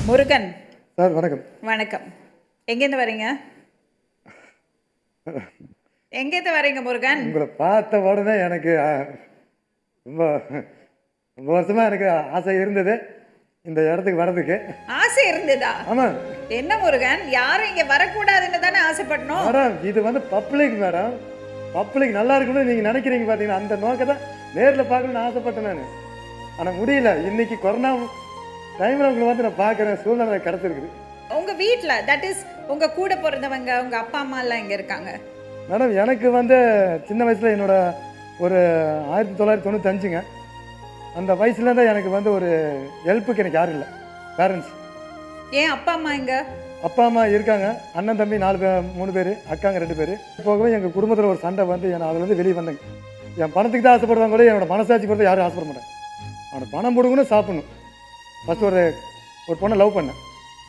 Murugan sir வணக்கம். வணக்கம். எங்கேருந்து வரீங்க? எங்கேருந்து வரீங்க முருகன்? உங்களை பார்த்த உடனே எனக்கு ரொம்ப ரொம்ப வருஷமாக எனக்கு ஆசை இருந்தது இந்த இடத்துக்கு வர்றதுக்கு. ஆசை இருந்ததா? ஆமாம் என்ன முருகன், யாரும் இங்கே வரக்கூடாதுன்னு தானே ஆசைப்படணும்? மேடம், இது வந்து பப்ளிக் மேடம். பப்ளிக் நல்லா இருக்கணும்னு நீங்கள் நினைக்கிறீங்க பார்த்தீங்கன்னா, அந்த நோக்கத்தை நேரில் பார்க்கணுன்னு ஆசைப்பட்டேன் நான். ஆனால் முடியல. இன்னைக்கு கொரோனா டைமில் உங்களை வந்து நான் பார்க்குறேன், சூழ்நிலை கிடச்சிருக்குது. உங்கள் வீட்டில், தட் இஸ் உங்கள் கூட பிறந்தவங்க, உங்கள் அப்பா அம்மா எல்லாம் இங்கே இருக்காங்க? மேடம், எனக்கு வந்து சின்ன வயசில் என்னோட ஒரு 1995ங்க அந்த வயசுலேருந்தே எனக்கு வந்து ஒரு ஹெல்ப்புக்கு எனக்கு யாரும் இல்லை, பேரண்ட்ஸ். ஏன் அப்பா அம்மா இங்கே? அப்பா அம்மா இருக்காங்க, அண்ணன் தம்பி 4 பேர், 3 பேர், அக்காங்க 2 பேர். போகவே எங்கள் குடும்பத்தில் ஒரு சண்டை வந்து நான் அதுலேருந்து வெளியே வந்தேங்க. என் பணத்துக்கு தான் ஆசைப்படுவாங்க கூட, என்னோட மனசாட்சி பொறுத்து யாரும் ஆசைப்பட மாட்டேன். அவனை பணம் கொடுக்கணும், சாப்பிடணும். ஃபஸ்ட்டு ஒரு பொண்ணை லவ் பண்ணேன்.